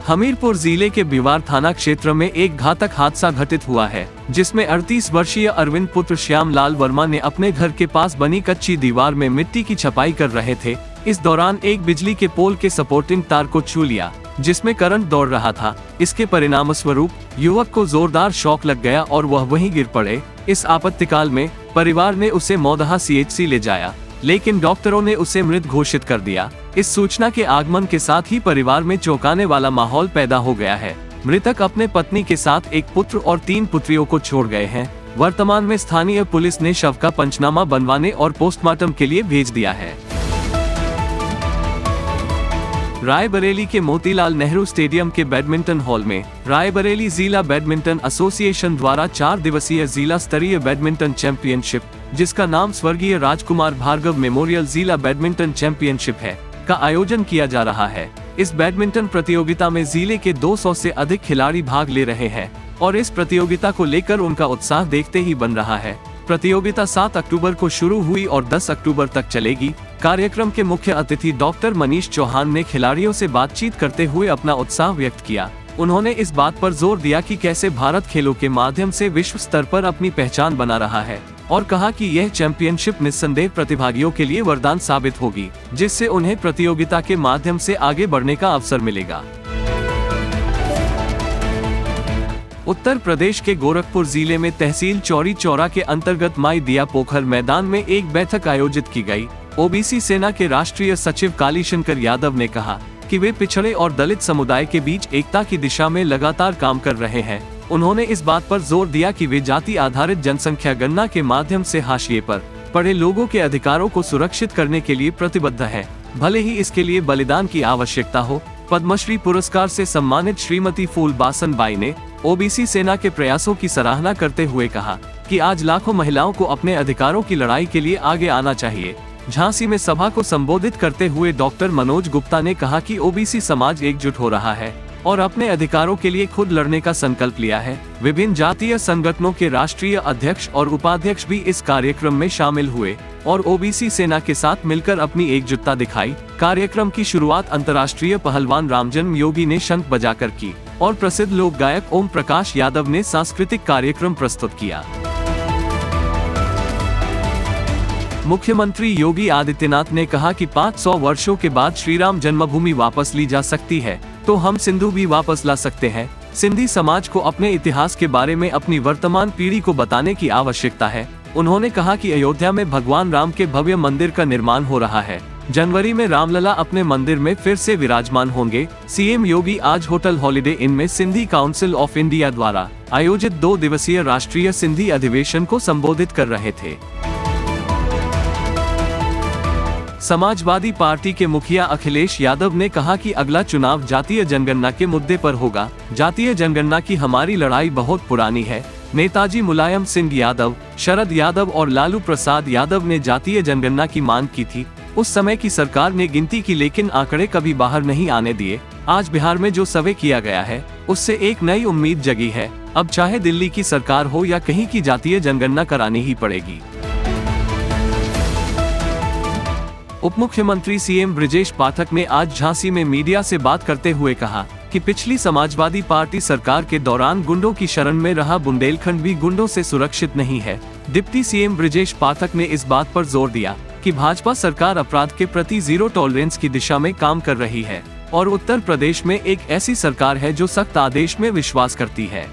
हमीरपुर जिले के बिवार थाना क्षेत्र में एक घातक हादसा घटित हुआ है, जिसमें 38 वर्षीय अरविंद पुत्र श्याम लाल वर्मा ने अपने घर के पास बनी कच्ची दीवार में मिट्टी की छपाई कर रहे थे। इस दौरान एक बिजली के पोल के सपोर्टिंग तार को छू लिया, जिसमें करंट दौड़ रहा था। इसके परिणाम स्वरूप युवक को जोरदार शॉक लग गया और वह वहीं गिर पड़े। इस आपत्तिकाल में परिवार ने उसे मौदहा CHC ले जाया, लेकिन डॉक्टरों ने उसे मृत घोषित कर दिया। इस सूचना के आगमन के साथ ही परिवार में चौंकाने वाला माहौल पैदा हो गया है। मृतक अपने पत्नी के साथ एक पुत्र और 3 पुत्रियों को छोड़ गए हैं। वर्तमान में स्थानीय पुलिस ने शव का पंचनामा बनवाने और पोस्टमार्टम के लिए भेज दिया है। रायबरेली के मोतीलाल नेहरू स्टेडियम के बैडमिंटन हॉल में रायबरेली जिला बैडमिंटन एसोसिएशन द्वारा 4 दिवसीय जिला स्तरीय बैडमिंटन चैंपियनशिप, जिसका नाम स्वर्गीय राजकुमार भार्गव मेमोरियल जिला बैडमिंटन चैंपियनशिप है, का आयोजन किया जा रहा है। इस बैडमिंटन प्रतियोगिता में जिले के 200 से अधिक खिलाड़ी भाग ले रहे हैं और इस प्रतियोगिता को लेकर उनका उत्साह देखते ही बन रहा है। प्रतियोगिता 7 अक्टूबर को शुरू हुई और 10 अक्टूबर तक चलेगी। कार्यक्रम के मुख्य अतिथि डॉक्टर मनीष चौहान ने खिलाड़ियों से बातचीत करते हुए अपना उत्साह व्यक्त किया। उन्होंने इस बात पर जोर दिया कि कैसे भारत खेलों के माध्यम से विश्व स्तर पर अपनी पहचान बना रहा है और कहा कि यह चैंपियनशिप निस्संदेह प्रतिभागियों के लिए वरदान साबित होगी, जिससे उन्हें प्रतियोगिता के माध्यम से आगे बढ़ने का अवसर मिलेगा। उत्तर प्रदेश के गोरखपुर जिले में तहसील चौरी चौरा के अंतर्गत माई दिया पोखर मैदान में एक बैठक आयोजित की गई। ओबीसी सेना के राष्ट्रीय सचिव कालीशंकर यादव ने कहा कि वे पिछड़े और दलित समुदाय के बीच एकता की दिशा में लगातार काम कर रहे हैं। उन्होंने इस बात पर जोर दिया कि वे जाति आधारित जनसंख्या गणना के माध्यम से हाशिए पर पड़े लोगों के अधिकारों को सुरक्षित करने के लिए प्रतिबद्ध है, भले ही इसके लिए बलिदान की आवश्यकता हो। पद्मश्री पुरस्कार से सम्मानित श्रीमती फूलबासन बाई ने ओबीसी सेना के प्रयासों की सराहना करते हुए कहा कि आज लाखों महिलाओं को अपने अधिकारों की लड़ाई के लिए आगे आना चाहिए। झांसी में सभा को संबोधित करते हुए डॉक्टर मनोज गुप्ता ने कहा कि ओबीसी समाज एकजुट हो रहा है और अपने अधिकारों के लिए खुद लड़ने का संकल्प लिया है। विभिन्न जातीय संगठनों के राष्ट्रीय अध्यक्ष और उपाध्यक्ष भी इस कार्यक्रम में शामिल हुए और ओबीसी सेना के साथ मिलकर अपनी एकजुटता दिखाई। कार्यक्रम की शुरुआत अंतर्राष्ट्रीय पहलवान रामजन्म योगी ने शंख बजाकर की और प्रसिद्ध लोक गायक ओम प्रकाश यादव ने सांस्कृतिक कार्यक्रम प्रस्तुत किया। मुख्यमंत्री योगी आदित्यनाथ ने कहा कि 500 वर्षों के बाद श्रीराम जन्मभूमि वापस ली जा सकती है, तो हम सिंधु भी वापस ला सकते हैं। सिंधी समाज को अपने इतिहास के बारे में अपनी वर्तमान पीढ़ी को बताने की आवश्यकता है। उन्होंने कहा कि अयोध्या में भगवान राम के भव्य मंदिर का निर्माण हो रहा है। जनवरी में रामलला अपने मंदिर में फिर से विराजमान होंगे। सीएम योगी आज होटल हॉलिडे इन में सिंधी काउंसिल ऑफ इंडिया द्वारा आयोजित 2 दिवसीय राष्ट्रीय सिंधी अधिवेशन को संबोधित कर रहे थे। समाजवादी पार्टी के मुखिया अखिलेश यादव ने कहा कि अगला चुनाव जातीय जनगणना के मुद्दे पर होगा। जातीय जनगणना की हमारी लड़ाई बहुत पुरानी है। नेताजी मुलायम सिंह यादव, शरद यादव और लालू प्रसाद यादव ने जातीय जनगणना की मांग की थी। उस समय की सरकार ने गिनती की, लेकिन आंकड़े कभी बाहर नहीं आने दिए। आज बिहार में जो सर्वे किया गया है, उससे एक नई उम्मीद जगी है। अब चाहे दिल्ली की सरकार हो या कहीं की, जातीय जनगणना करानी ही पड़ेगी। उप मुख्यमंत्री सीएम ब्रजेश पाठक ने आज झांसी में मीडिया से बात करते हुए कहा कि पिछली समाजवादी पार्टी सरकार के दौरान गुंडों की शरण में रहा बुंदेलखंड भी गुंडों से सुरक्षित नहीं है। डिप्टी सीएम ब्रजेश पाठक ने इस बात पर जोर दिया कि भाजपा सरकार अपराध के प्रति जीरो टॉलरेंस की दिशा में काम कर रही है और उत्तर प्रदेश में एक ऐसी सरकार है जो सख्त आदेश में विश्वास करती है।